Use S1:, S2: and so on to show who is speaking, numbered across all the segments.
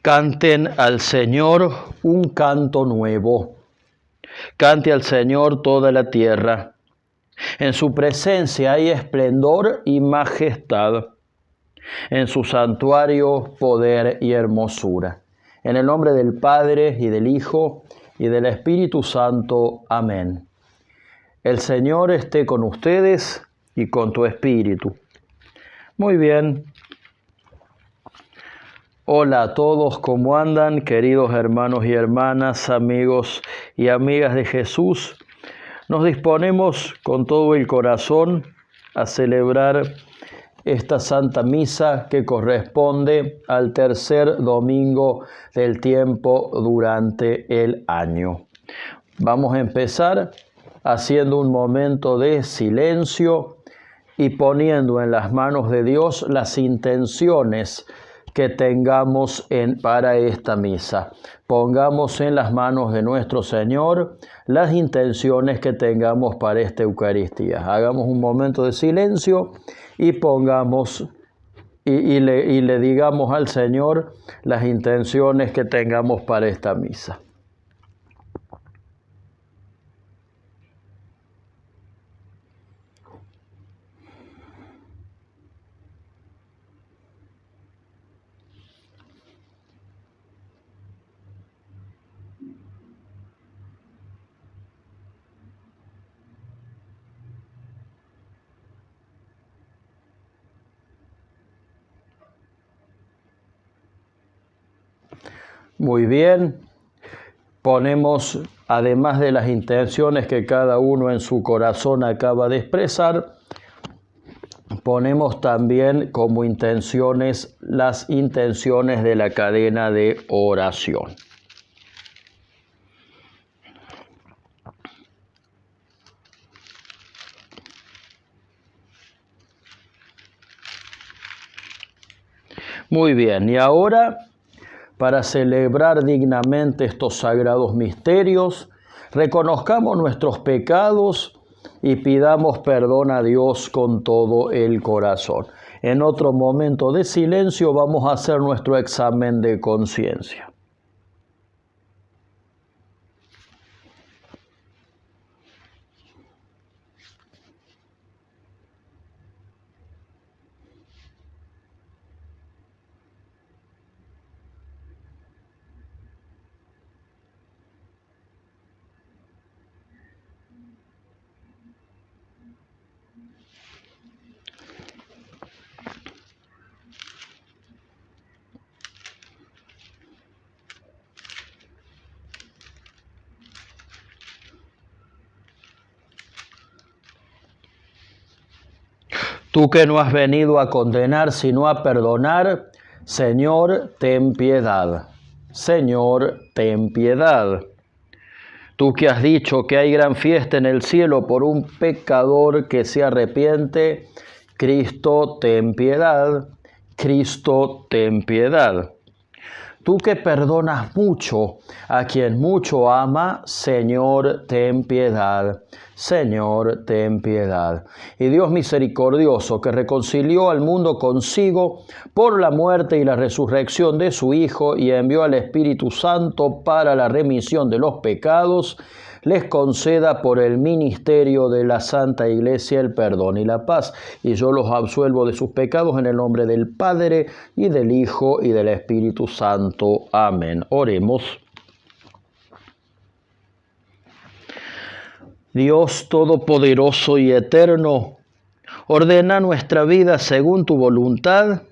S1: Canten al Señor un canto nuevo. Cante al Señor toda la tierra. En su presencia hay esplendor y majestad. En su santuario poder y hermosura. En el nombre del Padre y del Hijo y del Espíritu Santo. Amén. El Señor esté con ustedes y con tu espíritu. Muy bien. Hola a todos, ¿cómo andan? Queridos hermanos y hermanas, amigos y amigas de Jesús. Nos disponemos con todo el corazón a celebrar esta Santa Misa que corresponde al tercer domingo del tiempo durante el año. Vamos a empezar haciendo un momento de silencio y poniendo en las manos de Dios las intenciones que tengamos para esta misa. Pongamos en las manos de nuestro Señor las intenciones que tengamos para esta Eucaristía. Hagamos un momento de silencio y pongamos y le digamos al Señor las intenciones que tengamos para esta misa. Muy bien, ponemos, además de las intenciones que cada uno en su corazón acaba de expresar, ponemos también como intenciones las intenciones de la cadena de oración. Muy bien, y ahora, para celebrar dignamente estos sagrados misterios, reconozcamos nuestros pecados y pidamos perdón a Dios con todo el corazón. En otro momento de silencio vamos a hacer nuestro examen de conciencia. Tú que no has venido a condenar, sino a perdonar, Señor, ten piedad. Señor, ten piedad. Tú que has dicho que hay gran fiesta en el cielo por un pecador que se arrepiente, Cristo, ten piedad. Cristo, ten piedad. Tú que perdonas mucho a quien mucho ama, Señor, ten piedad. Señor, ten piedad. Y Dios misericordioso, que reconcilió al mundo consigo por la muerte y la resurrección de su Hijo y envió al Espíritu Santo para la remisión de los pecados, les conceda por el ministerio de la Santa Iglesia el perdón y la paz. Y yo los absuelvo de sus pecados en el nombre del Padre, y del Hijo, y del Espíritu Santo. Amén. Oremos. Dios Todopoderoso y Eterno, ordena nuestra vida según tu voluntad,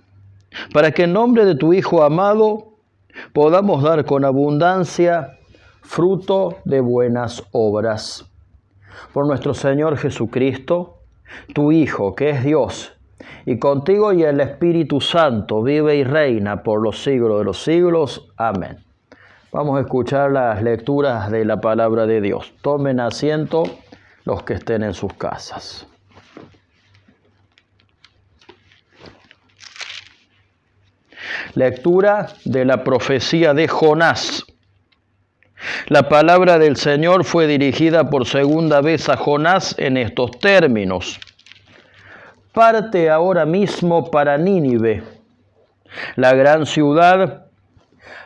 S1: para que en nombre de tu Hijo amado podamos dar con abundancia fruto de buenas obras. Por nuestro Señor Jesucristo, tu Hijo, que es Dios, y contigo y el Espíritu Santo vive y reina por los siglos de los siglos. Amén. Vamos a escuchar las lecturas de la palabra de Dios. Tomen asiento los que estén en sus casas. Lectura de la profecía de Jonás. La palabra del Señor fue dirigida por segunda vez a Jonás en estos términos. Parte ahora mismo para Nínive, la gran ciudad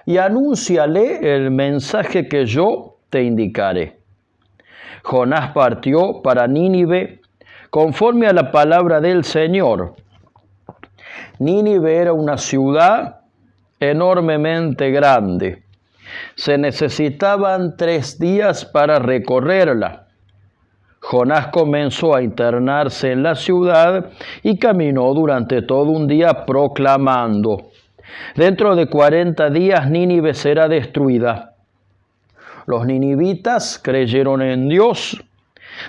S1: y anúnciale el mensaje que yo te indicaré. Jonás partió para Nínive conforme a la palabra del Señor. Nínive era una ciudad enormemente grande. Se necesitaban 3 días para recorrerla. Jonás comenzó a internarse en la ciudad y caminó durante todo un día proclamando: dentro de 40 días Nínive será destruida. Los ninivitas creyeron en Dios,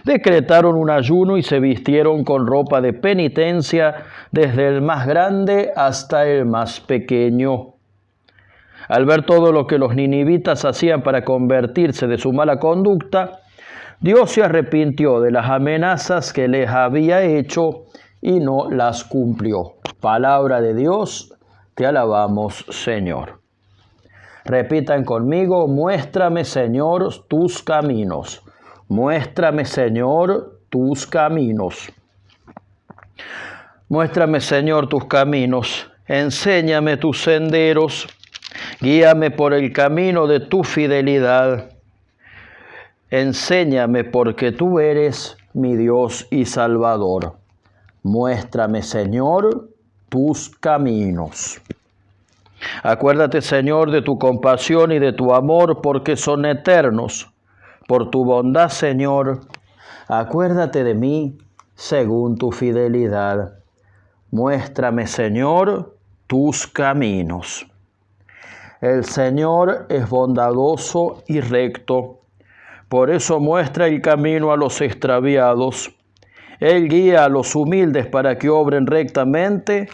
S1: decretaron un ayuno y se vistieron con ropa de penitencia, desde el más grande hasta el más pequeño. Al ver todo lo que los ninivitas hacían para convertirse de su mala conducta, Dios se arrepintió de las amenazas que les había hecho y no las cumplió. Palabra de Dios, te alabamos, Señor. Repitan conmigo: muéstrame, Señor, tus caminos. Muéstrame, Señor, tus caminos. Muéstrame, Señor, tus caminos. Enséñame tus senderos. Guíame por el camino de tu fidelidad. Enséñame porque tú eres mi Dios y Salvador. Muéstrame, Señor, tus caminos. Acuérdate, Señor, de tu compasión y de tu amor, porque son eternos. Por tu bondad, Señor, acuérdate de mí según tu fidelidad. Muéstrame, Señor, tus caminos. El Señor es bondadoso y recto. Por eso muestra el camino a los extraviados. Él guía a los humildes para que obren rectamente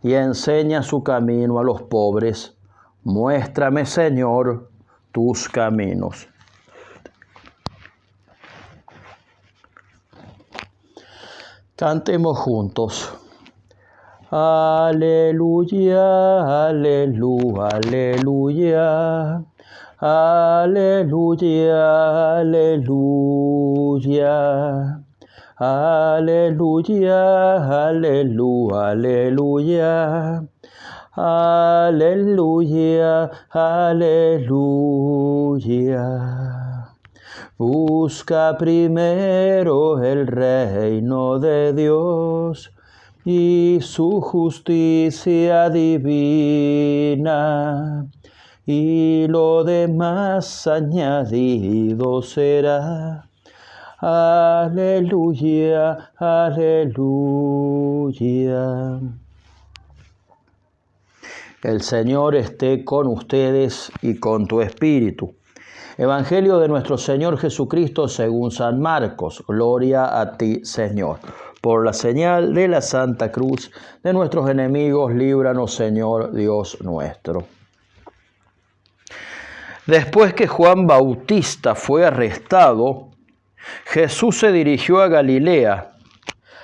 S1: y enseña su camino a los pobres. Muéstrame, Señor, tus caminos. Cantemos juntos. Aleluya, aleluya, aleluya. Aleluya, aleluya. Aleluya, aleluya, aleluya. Aleluya, aleluya. Busca primero el reino de Dios y su justicia divina, y lo demás añadido será. Aleluya, aleluya. El Señor esté con ustedes y con tu espíritu. Evangelio de nuestro Señor Jesucristo según San Marcos. Gloria a ti, Señor. Por la señal de la Santa Cruz de nuestros enemigos, líbranos, Señor Dios nuestro. Después que Juan Bautista fue arrestado, Jesús se dirigió a Galilea.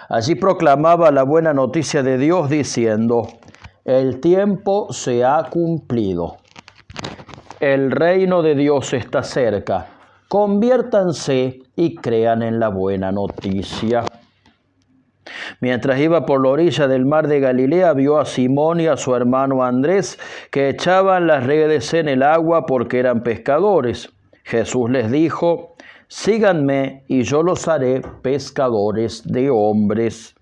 S1: Allí proclamaba la buena noticia de Dios diciendo: el tiempo se ha cumplido. El reino de Dios está cerca. Conviértanse y crean en la buena noticia. Mientras iba por la orilla del mar de Galilea, vio a Simón y a su hermano Andrés que echaban las redes en el agua porque eran pescadores. Jesús les dijo: síganme y yo los haré pescadores de hombres.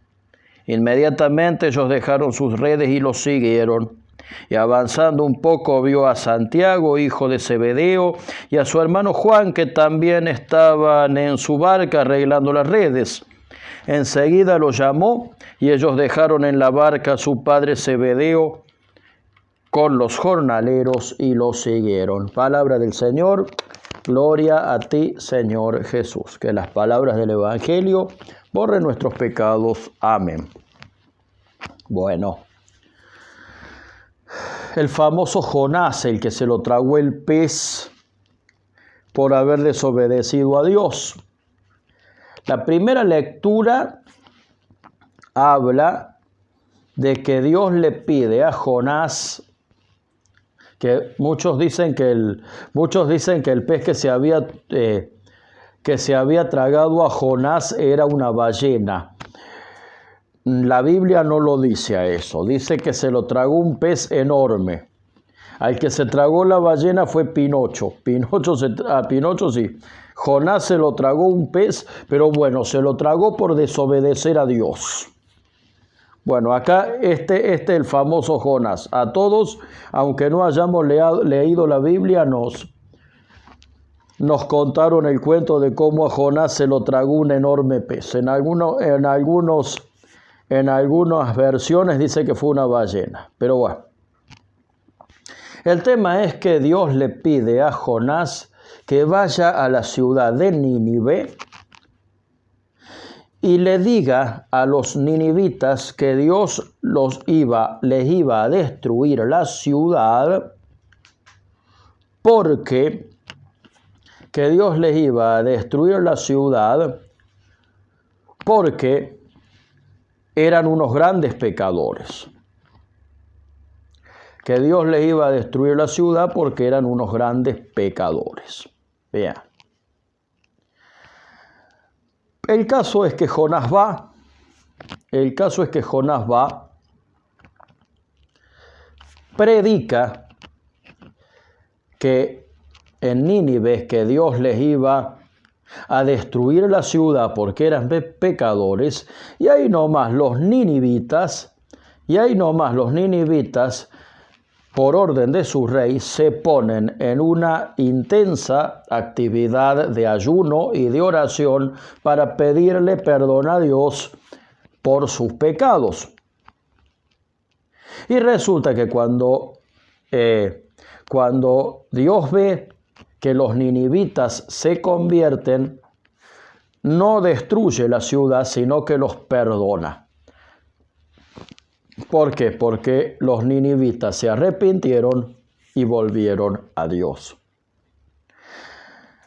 S1: Inmediatamente ellos dejaron sus redes y los siguieron. Y avanzando un poco vio a Santiago, hijo de Zebedeo, y a su hermano Juan, que también estaban en su barca arreglando las redes. Enseguida los llamó y ellos dejaron en la barca a su padre Zebedeo con los jornaleros y los siguieron. Palabra del Señor. Gloria a ti, Señor Jesús. Que las palabras del Evangelio borren nuestros pecados. Amén. Bueno, el famoso Jonás, el que se lo tragó el pez por haber desobedecido a Dios. La primera lectura habla de que Dios le pide a Jonás, que muchos dicen que el pez que se había tragado a Jonás era una ballena. La Biblia no lo dice a eso, dice que se lo tragó un pez enorme. Al que se tragó la ballena fue Pinocho. Pinocho sí. Jonás se lo tragó un pez, pero bueno, se lo tragó por desobedecer a Dios. Bueno, acá este el famoso Jonás. A todos, aunque no hayamos leído la Biblia, nos contaron el cuento de cómo a Jonás se lo tragó un enorme pez. En algunas versiones dice que fue una ballena, pero bueno. El tema es que Dios le pide a Jonás que vaya a la ciudad de Nínive y le diga a los ninivitas que Dios les iba a destruir la ciudad, porque que Dios les iba a destruir la ciudad porque eran unos grandes pecadores. Que Dios les iba a destruir la ciudad porque eran unos grandes pecadores. Vean. El caso es que Jonás va, predica que en Nínive que Dios les iba a destruir la ciudad porque eran pecadores, y ahí nomás los ninivitas, por orden de su rey, se ponen en una intensa actividad de ayuno y de oración para pedirle perdón a Dios por sus pecados. Y resulta que cuando Dios ve que los ninivitas se convierten, no destruye la ciudad, sino que los perdona. ¿Por qué? Porque los ninivitas se arrepintieron y volvieron a Dios.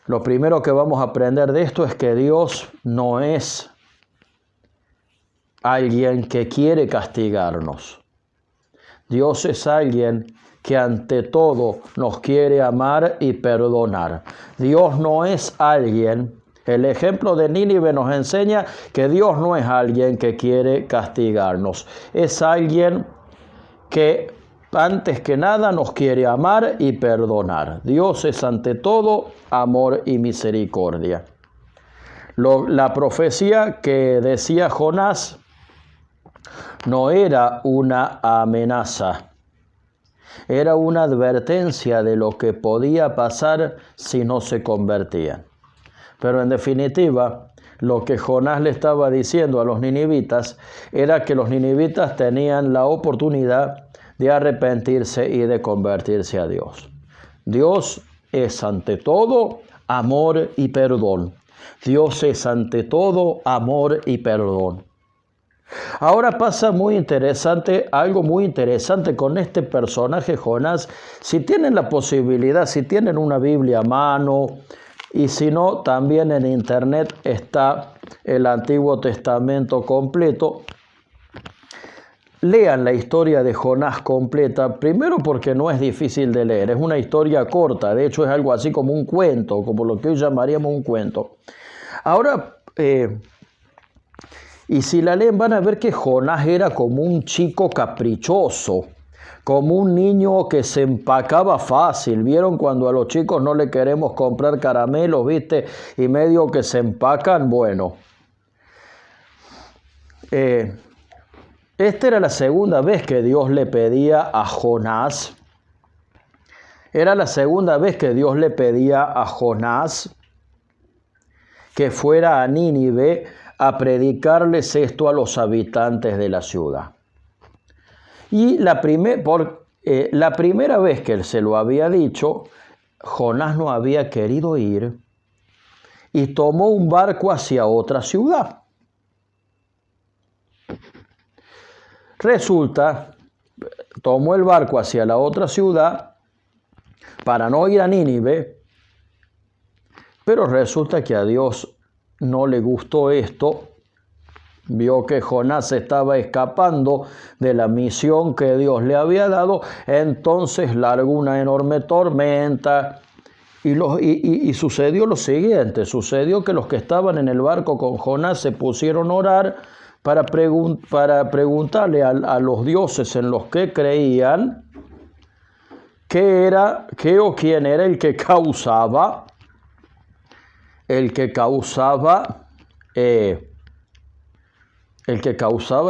S1: Lo primero que vamos a aprender de esto es que Dios no es alguien que quiere castigarnos. Dios es alguien que ante todo nos quiere amar y perdonar. Dios no es alguien, el ejemplo de Nínive nos enseña que Dios no es alguien que quiere castigarnos. Es alguien que antes que nada nos quiere amar y perdonar. Dios es ante todo amor y misericordia. La profecía que decía Jonás no era una amenaza. Era una advertencia de lo que podía pasar si no se convertían. Pero en definitiva, lo que Jonás le estaba diciendo a los ninivitas era que los ninivitas tenían la oportunidad de arrepentirse y de convertirse a Dios. Dios es ante todo amor y perdón. Dios es ante todo amor y perdón. Ahora pasa algo muy interesante con este personaje Jonás. Si tienen la posibilidad, si tienen una Biblia a mano, y si no, también en internet está el Antiguo Testamento completo. Lean la historia de Jonás completa, primero porque no es difícil de leer, es una historia corta, de hecho es algo así como un cuento, como lo que hoy llamaríamos un cuento. Ahora, y si la leen van a ver que Jonás era como un chico caprichoso, como un niño que se empacaba fácil. ¿Vieron cuando a los chicos no le queremos comprar caramelos, viste? Y medio que se empacan, bueno. Esta era la segunda vez que Dios le pedía a Jonás. Era la segunda vez que Dios le pedía a Jonás que fuera a Nínive a predicarles esto a los habitantes de la ciudad. Y la primera vez que él se lo había dicho, Jonás no había querido ir y tomó un barco hacia otra ciudad. Resulta, tomó el barco hacia la otra ciudad para no ir a Nínive, pero resulta que a Dios no le gustó esto. Vio que Jonás estaba escapando de la misión que Dios le había dado, entonces largó una enorme tormenta y sucedió lo siguiente, sucedió que los que estaban en el barco con Jonás se pusieron a orar para preguntarle a los dioses en los que creían quién era el que causaba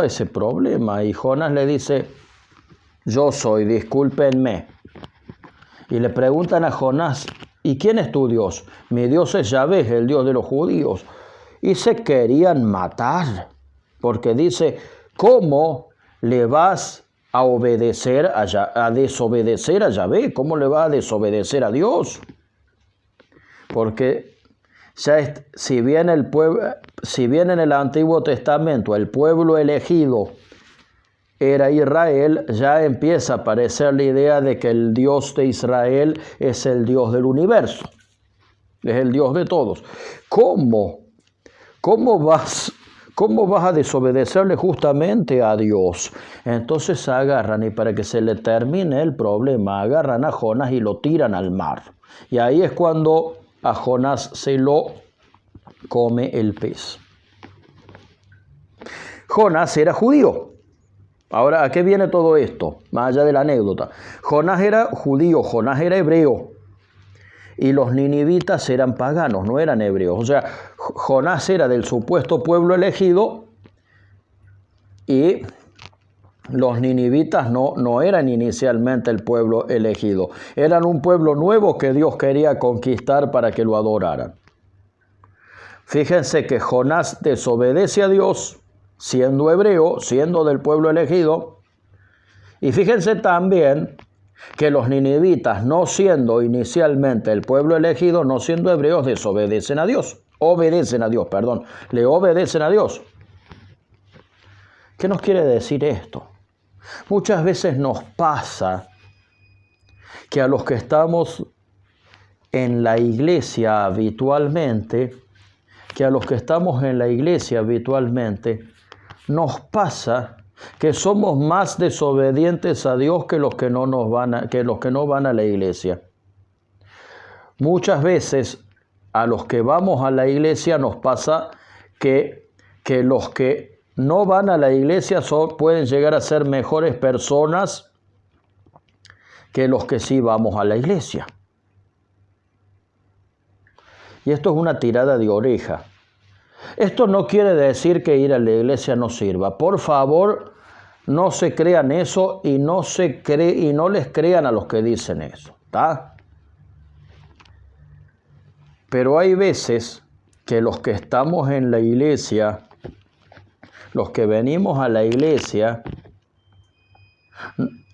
S1: ese problema. Y Jonás le dice, yo soy, discúlpenme. Y le preguntan a Jonás, ¿y quién es tu Dios? Mi Dios es Yahvé, el Dios de los judíos. Y se querían matar, porque dice, ¿cómo le vas a desobedecer a Yahvé? ¿Cómo le vas a desobedecer a Dios? Porque si bien en el Antiguo Testamento el pueblo elegido era Israel, ya empieza a aparecer la idea de que el Dios de Israel es el Dios del universo, es el Dios de todos. ¿Cómo vas a desobedecerle justamente a Dios? Entonces agarran, y para que se le termine el problema, agarran a Jonás y lo tiran al mar. Y ahí es cuando a Jonás se lo come el pez. Jonás era judío. Ahora, ¿a qué viene todo esto? Más allá de la anécdota. Jonás era judío, Jonás era hebreo. Y los ninivitas eran paganos, no eran hebreos. O sea, Jonás era del supuesto pueblo elegido y los ninivitas no eran inicialmente el pueblo elegido. Eran un pueblo nuevo que Dios quería conquistar para que lo adoraran. Fíjense que Jonás desobedece a Dios, siendo hebreo, siendo del pueblo elegido. Y fíjense también que los ninivitas, no siendo inicialmente el pueblo elegido, no siendo hebreos, le obedecen a Dios. ¿Qué nos quiere decir esto? Muchas veces nos pasa que a los que estamos en la iglesia habitualmente, nos pasa que somos más desobedientes a Dios que los que no van a la iglesia. Muchas veces a los que vamos a la iglesia nos pasa que los que no van a la iglesia pueden llegar a ser mejores personas que los que sí vamos a la iglesia. Y esto es una tirada de oreja. Esto no quiere decir que ir a la iglesia no sirva. Por favor, no se crean eso y no les crean a los que dicen eso, ¿está? Pero hay veces que los que estamos en la iglesia, los que venimos a la iglesia,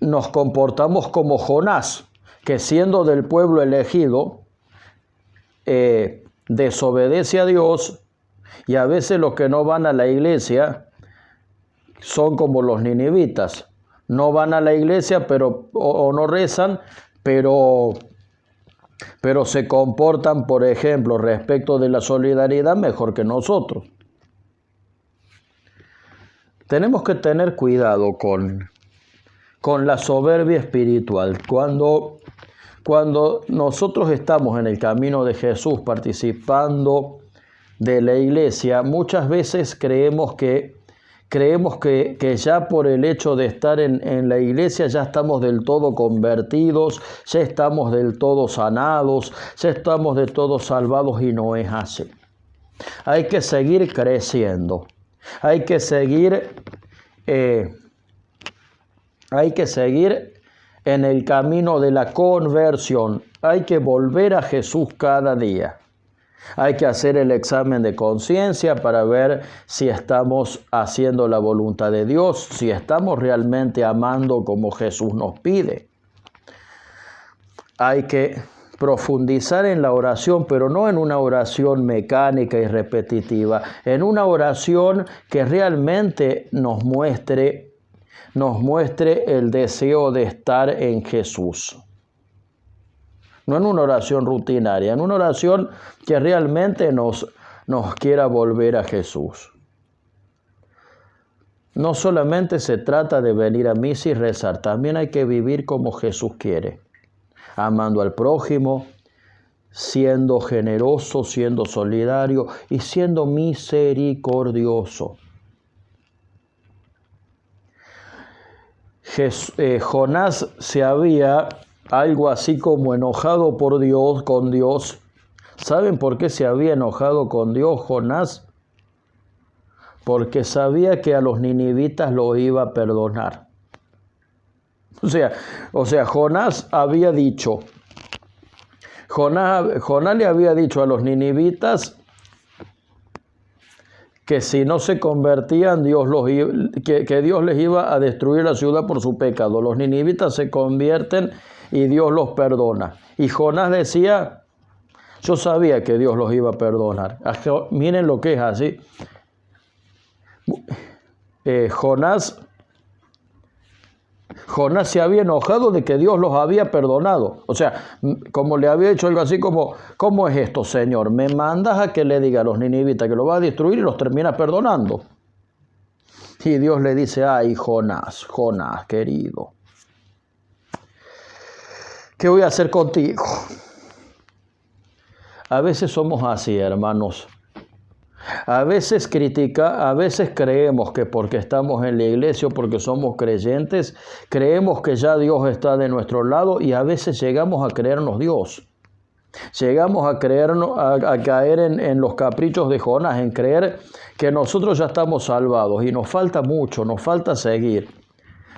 S1: nos comportamos como Jonás, que siendo del pueblo elegido, desobedece a Dios. Y a veces los que no van a la iglesia son como los ninivitas. No van a la iglesia o no rezan, pero se comportan, por ejemplo, respecto de la solidaridad mejor que nosotros. Tenemos que tener cuidado con la soberbia espiritual. Cuando nosotros estamos en el camino de Jesús participando de la iglesia, muchas veces creemos que ya por el hecho de estar en la iglesia ya estamos del todo convertidos, ya estamos del todo sanados, ya estamos del todo salvados, y no es así. Hay que seguir creciendo, hay que seguir en el camino de la conversión, hay que volver a Jesús cada día. Hay que hacer el examen de conciencia para ver si estamos haciendo la voluntad de Dios, si estamos realmente amando como Jesús nos pide. Hay que profundizar en la oración, pero no en una oración mecánica y repetitiva, en una oración que realmente nos muestre el deseo de estar en Jesús. No en una oración rutinaria, en una oración que realmente nos quiera volver a Jesús. No solamente se trata de venir a misa y rezar, también hay que vivir como Jesús quiere, amando al prójimo, siendo generoso, siendo solidario y siendo misericordioso. Jonás se había algo así como enojado por Dios, con Dios. ¿Saben por qué se había enojado con Dios Jonás? Porque sabía que a los ninivitas lo iba a perdonar. O sea, Jonás había dicho, Jonás le había dicho a los ninivitas que si no se convertían, que Dios les iba a destruir la ciudad por su pecado. Los ninivitas se convierten y Dios los perdona. Y Jonás decía, yo sabía que Dios los iba a perdonar. Miren lo que es así. Jonás se había enojado de que Dios los había perdonado. O sea, como le había dicho algo así como, ¿cómo es esto, Señor? Me mandas a que le diga a los ninivitas que lo va a destruir y los terminas perdonando. Y Dios le dice, ay, Jonás, querido, ¿qué voy a hacer contigo? A veces somos así, hermanos. A veces creemos que porque estamos en la iglesia o porque somos creyentes, creemos que ya Dios está de nuestro lado y a veces llegamos a creernos Dios. Llegamos a caer en los caprichos de Jonás, en creer que nosotros ya estamos salvados y nos falta mucho, nos falta seguir.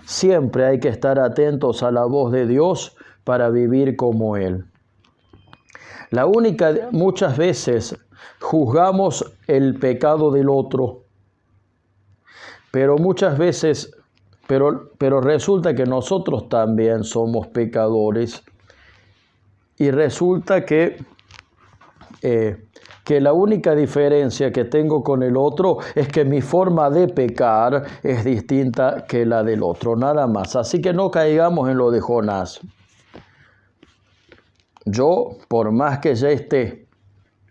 S1: Siempre hay que estar atentos a la voz de Dios para vivir como Él. Muchas veces juzgamos el pecado del otro, pero muchas veces, pero resulta que nosotros también somos pecadores y resulta que la única diferencia que tengo con el otro es que mi forma de pecar es distinta que la del otro, nada más. Así que no caigamos en lo de Jonás. Yo, por más que ya esté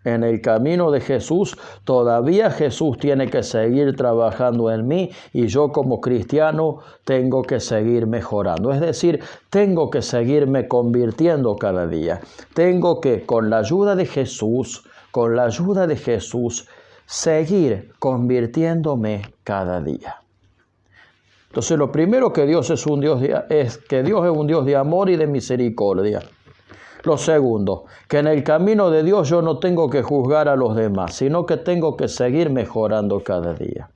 S1: en el camino de Jesús, todavía Jesús tiene que seguir trabajando en mí y yo como cristiano tengo que seguir mejorando. Es decir, tengo que seguirme convirtiendo cada día. Tengo que, con la ayuda de Jesús, seguir convirtiéndome cada día. Entonces, lo primero que Dios es un Dios de amor y de misericordia. Lo segundo, que en el camino de Dios yo no tengo que juzgar a los demás, sino que tengo que seguir mejorando cada día.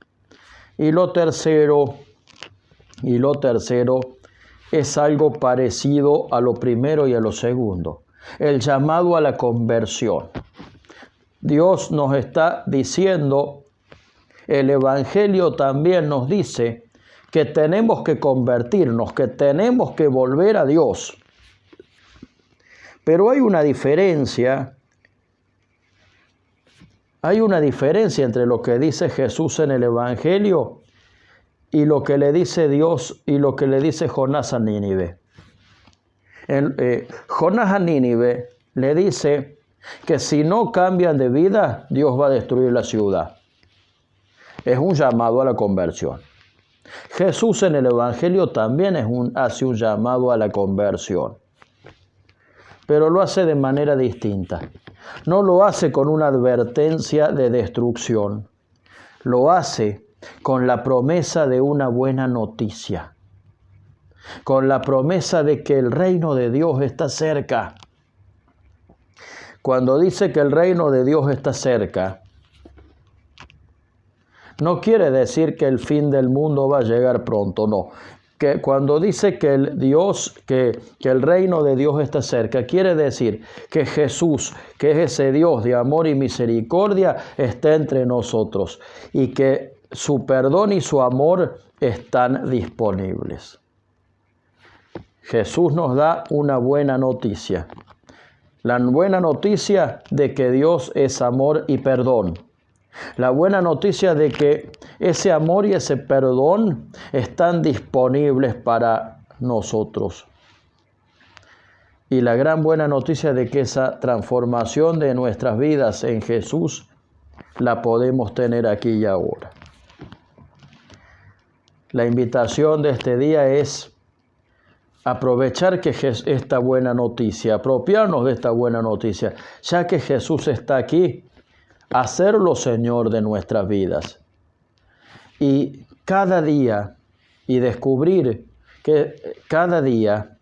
S1: Y lo tercero es algo parecido a lo primero y a lo segundo, el llamado a la conversión. Dios nos está diciendo, el Evangelio también nos dice que tenemos que convertirnos, que tenemos que volver a Dios. Pero hay una diferencia entre lo que dice Jesús en el Evangelio y lo que le dice Dios y lo que le dice Jonás a Nínive. Jonás a Nínive le dice que si no cambian de vida, Dios va a destruir la ciudad. Es un llamado a la conversión. Jesús en el Evangelio también hace un llamado a la conversión, pero lo hace de manera distinta. No lo hace con una advertencia de destrucción. Lo hace con la promesa de una buena noticia. Con la promesa de que el reino de Dios está cerca. Cuando dice que el reino de Dios está cerca, no quiere decir que el fin del mundo va a llegar pronto, no. Que cuando dice que el reino de Dios está cerca, quiere decir que Jesús, que es ese Dios de amor y misericordia, está entre nosotros y que su perdón y su amor están disponibles. Jesús nos da una buena noticia. La buena noticia de que Dios es amor y perdón. La buena noticia de que ese amor y ese perdón están disponibles para nosotros. Y la gran buena noticia de que esa transformación de nuestras vidas en Jesús la podemos tener aquí y ahora. La invitación de este día es aprovechar esta buena noticia, apropiarnos de esta buena noticia, ya que Jesús está aquí, hacerlo Señor de nuestras vidas. Y cada día, y descubrir que cada día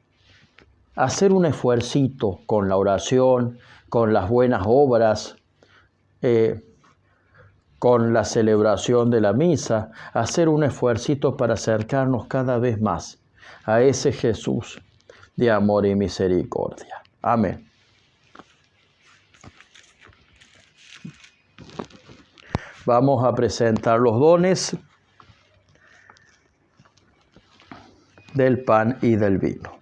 S1: hacer un esfuercito con la oración, con las buenas obras, con la celebración de la misa, hacer un esfuercito para acercarnos cada vez más a ese Jesús de amor y misericordia. Amén. Vamos a presentar los dones del pan y del vino.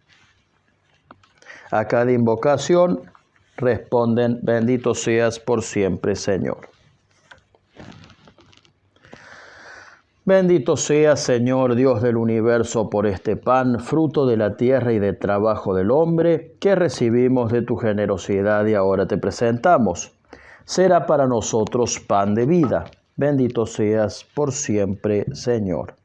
S1: A cada invocación responden: bendito seas por siempre, Señor. Bendito seas, Señor, Dios del universo, por este pan, fruto de la tierra y del trabajo del hombre, que recibimos de tu generosidad y ahora te presentamos. Será para nosotros pan de vida. Bendito seas por siempre, Señor.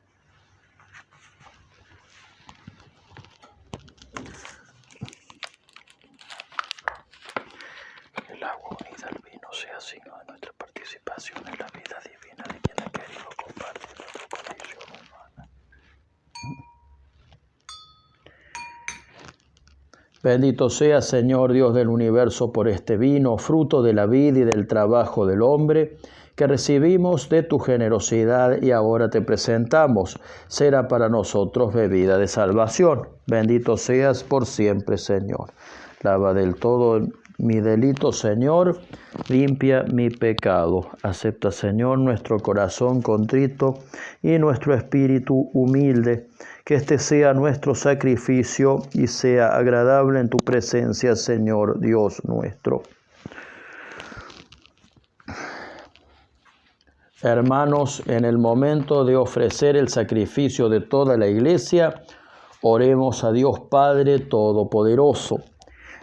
S1: El agua unida al vino sea signo de nuestra participación en la vida divina de quien ha querido compartir nuestra condición humana. Bendito sea, Señor Dios del universo, por este vino, fruto de la vida y del trabajo del hombre, que recibimos de tu generosidad y ahora te presentamos. Será para nosotros bebida de salvación. Bendito seas por siempre, Señor. Lava del todo mi delito, Señor, limpia mi pecado. Acepta, Señor, nuestro corazón contrito y nuestro espíritu humilde. Que este sea nuestro sacrificio y sea agradable en tu presencia, Señor Dios nuestro. Hermanos, en el momento de ofrecer el sacrificio de toda la Iglesia, oremos a Dios Padre Todopoderoso.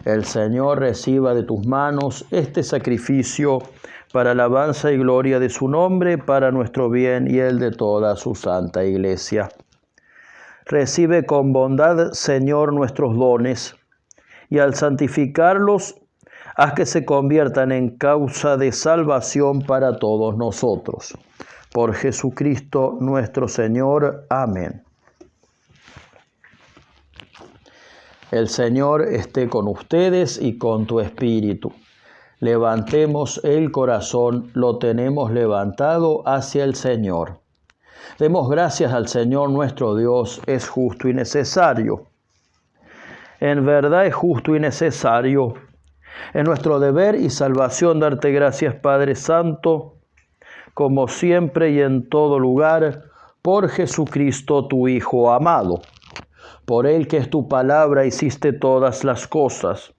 S1: El Señor reciba de tus manos este sacrificio para alabanza y gloria de su nombre, para nuestro bien y el de toda su santa Iglesia. Recibe con bondad, Señor, nuestros dones, y al santificarlos, haz que se conviertan en causa de salvación para todos nosotros. Por Jesucristo nuestro Señor. Amén. El Señor esté con ustedes y con tu espíritu. Levantemos el corazón, lo tenemos levantado hacia el Señor. Demos gracias al Señor nuestro Dios, es justo y necesario. En verdad es justo y necesario. Es nuestro deber y salvación darte gracias, Padre Santo, como siempre y en todo lugar, por Jesucristo tu Hijo amado. Por Él, que es tu palabra, hiciste todas las cosas.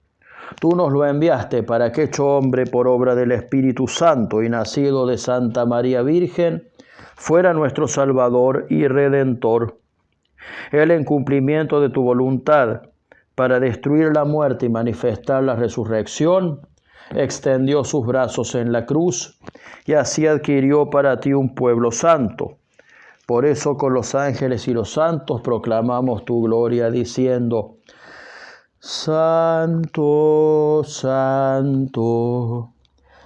S1: Tú nos lo enviaste para que, hecho hombre por obra del Espíritu Santo y nacido de Santa María Virgen, fuera nuestro Salvador y Redentor. Él, en cumplimiento de tu voluntad, para destruir la muerte y manifestar la resurrección, extendió sus brazos en la cruz y así adquirió para ti un pueblo santo. Por eso con los ángeles y los santos proclamamos tu gloria diciendo: Santo, santo,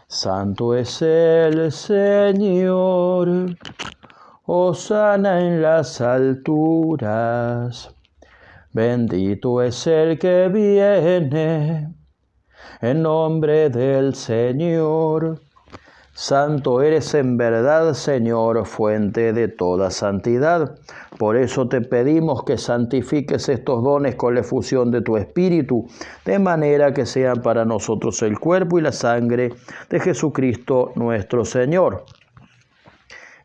S1: santo es el Señor. Hosana en las alturas. Bendito es el que viene en nombre del Señor. Santo eres en verdad, Señor, fuente de toda santidad. Por eso te pedimos que santifiques estos dones con la efusión de tu Espíritu, de manera que sean para nosotros el cuerpo y la sangre de Jesucristo nuestro Señor,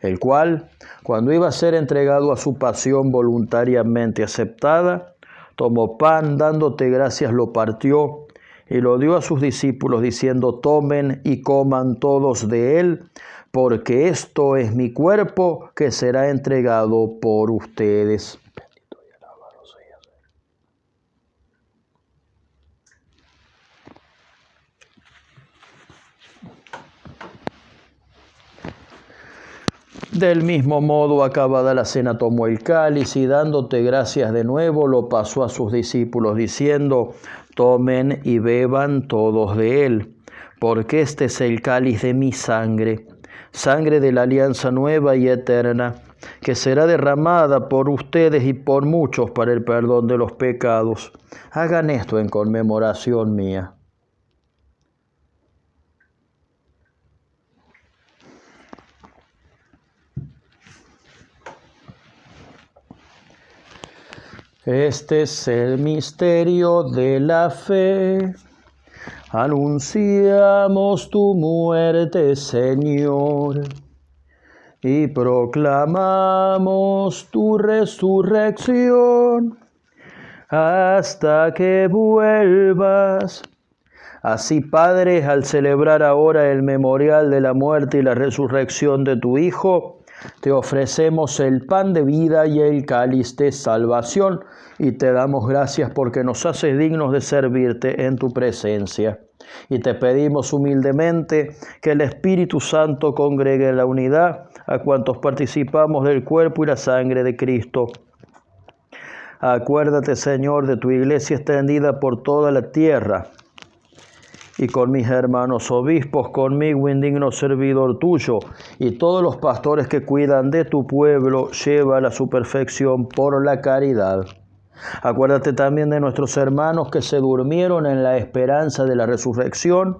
S1: el cual, cuando iba a ser entregado a su pasión voluntariamente aceptada, tomó pan, dándote gracias, lo partió y lo dio a sus discípulos, diciendo: tomen y coman todos de él, porque esto es mi cuerpo que será entregado por ustedes. Bendito y alabado sea. Del mismo modo, acabada la cena, tomó el cáliz y dándote gracias de nuevo, lo pasó a sus discípulos, diciendo: tomen y beban todos de él, porque este es el cáliz de mi sangre, sangre de la alianza nueva y eterna, que será derramada por ustedes y por muchos para el perdón de los pecados. Hagan esto en conmemoración mía. Este es el misterio de la fe. Anunciamos tu muerte, Señor, y proclamamos tu resurrección hasta que vuelvas. Así, Padre, al celebrar ahora el memorial de la muerte y la resurrección de tu Hijo, te ofrecemos el pan de vida y el cáliz de salvación, y te damos gracias porque nos haces dignos de servirte en tu presencia. Y te pedimos humildemente que el Espíritu Santo congregue en la unidad a cuantos participamos del cuerpo y la sangre de Cristo. Acuérdate, Señor, de tu iglesia extendida por toda la tierra, y con mis hermanos obispos, conmigo, indigno servidor tuyo, y todos los pastores que cuidan de tu pueblo, lleva a su perfección por la caridad. Acuérdate también de nuestros hermanos que se durmieron en la esperanza de la resurrección,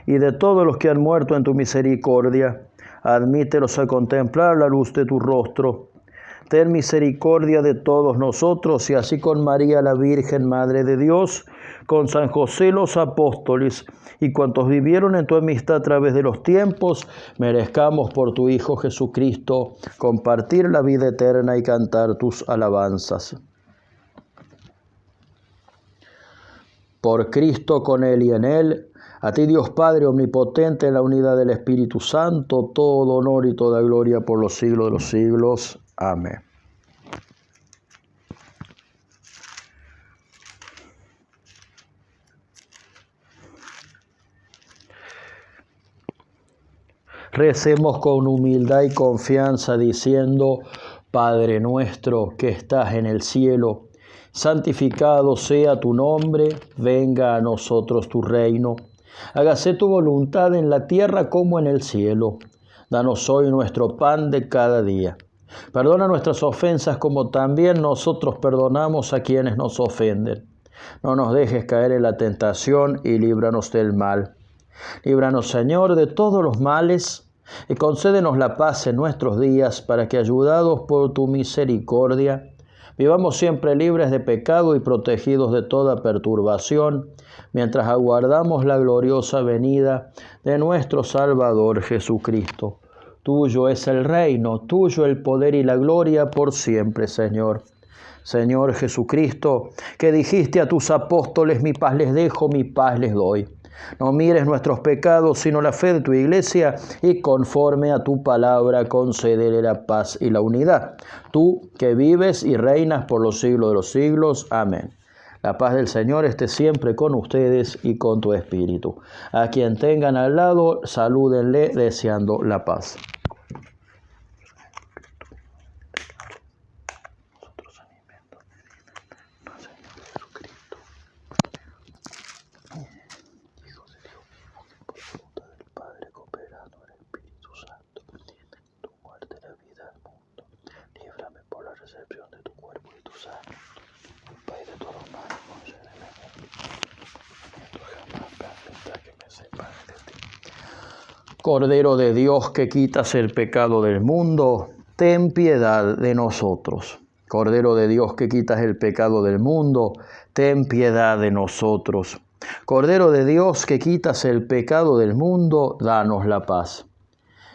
S1: y de todos los que han muerto en tu misericordia. Admítelos a contemplar la luz de tu rostro. Ten misericordia de todos nosotros, y así con María la Virgen, Madre de Dios, con San José los apóstoles, y cuantos vivieron en tu amistad a través de los tiempos, merezcamos por tu Hijo Jesucristo compartir la vida eterna y cantar tus alabanzas. Por Cristo, con Él y en Él, a ti Dios Padre omnipotente, en la unidad del Espíritu Santo, todo honor y toda gloria por los siglos de los siglos. Amén. Recemos con humildad y confianza diciendo: Padre nuestro que estás en el cielo, santificado sea tu nombre, venga a nosotros tu reino. Hágase tu voluntad en la tierra como en el cielo. Danos hoy nuestro pan de cada día. Perdona nuestras ofensas como también nosotros perdonamos a quienes nos ofenden. No nos dejes caer en la tentación y líbranos del mal. Líbranos, Señor, de todos los males, y concédenos la paz en nuestros días, para que, ayudados por tu misericordia, vivamos siempre libres de pecado y protegidos de toda perturbación, mientras aguardamos la gloriosa venida de nuestro Salvador Jesucristo. Tuyo es el reino, tuyo el poder y la gloria por siempre, Señor. Señor Jesucristo, que dijiste a tus apóstoles: mi paz les dejo, mi paz les doy. No mires nuestros pecados, sino la fe de tu iglesia, y conforme a tu palabra concédele la paz y la unidad. Tú que vives y reinas por los siglos de los siglos. Amén. La paz del Señor esté siempre con ustedes y con tu espíritu. A quien tengan al lado, salúdenle deseando la paz. Cordero de Dios, que quitas el pecado del mundo, ten piedad de nosotros. Cordero de Dios, que quitas el pecado del mundo, ten piedad de nosotros. Cordero de Dios, que quitas el pecado del mundo, danos la paz.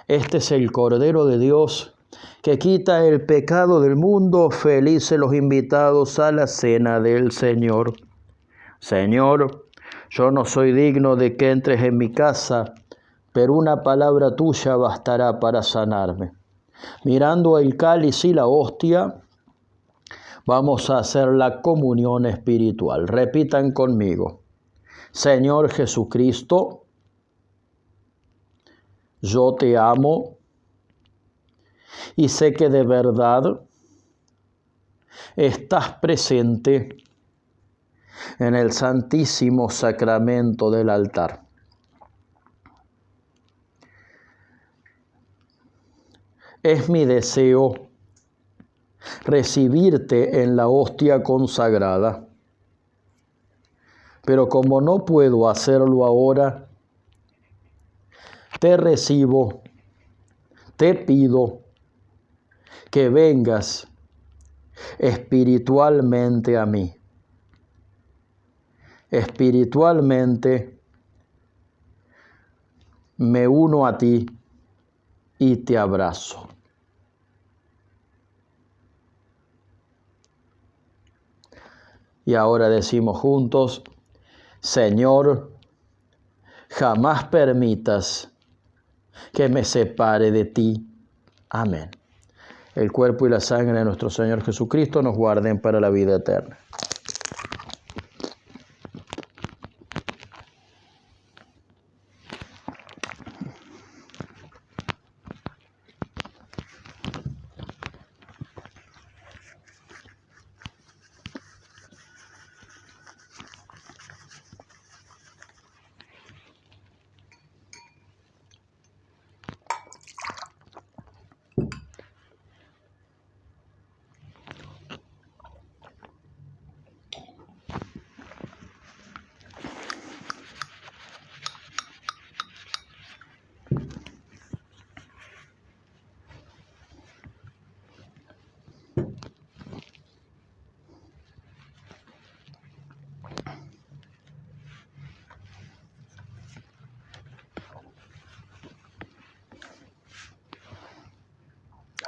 S1: Este es el Cordero de Dios, que quita el pecado del mundo. Felices los invitados a la cena del Señor. Señor, yo no soy digno de que entres en mi casa, pero una palabra tuya bastará para sanarme. Mirando el cáliz y la hostia, vamos a hacer la comunión espiritual. Repitan conmigo: Señor Jesucristo, yo te amo y sé que de verdad estás presente en el santísimo sacramento del altar. Es mi deseo recibirte en la hostia consagrada. Pero como no puedo hacerlo ahora, te recibo, te pido que vengas espiritualmente a mí. Espiritualmente me uno a ti y te abrazo. Y ahora decimos juntos: Señor, jamás permitas que me separe de ti. Amén. El cuerpo y la sangre de nuestro Señor Jesucristo nos guarden para la vida eterna.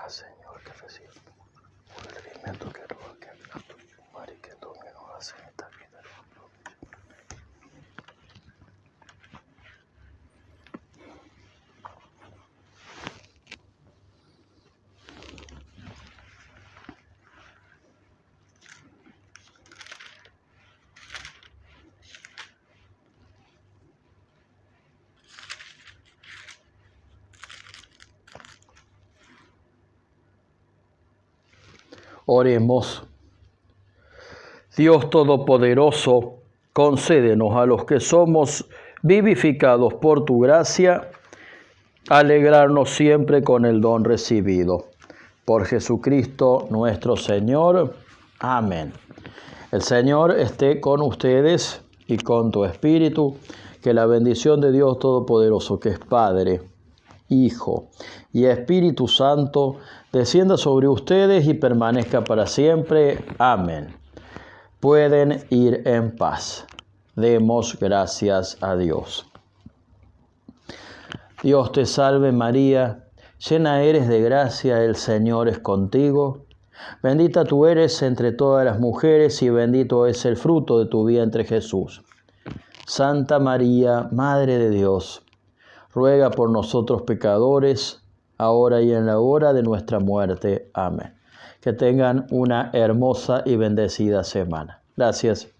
S1: Señor, que reciba por el alimento que roba, que aplasto, y que tome nos hace esta vida. Oremos. Dios Todopoderoso, concédenos a los que somos vivificados por tu gracia, alegrarnos siempre con el don recibido. Por Jesucristo nuestro Señor. Amén. El Señor esté con ustedes y con tu espíritu. Que la bendición de Dios Todopoderoso, que es Padre, Hijo y Espíritu Santo, descienda sobre ustedes y permanezca para siempre. Amén. Pueden ir en paz. Demos gracias a Dios. Dios te salve María, llena eres de gracia, el Señor es contigo. Bendita tú eres entre todas las mujeres y bendito es el fruto de tu vientre Jesús. Santa María, Madre de Dios, ruega por nosotros pecadores, ahora y en la hora de nuestra muerte. Amén. Que tengan una hermosa y bendecida semana. Gracias.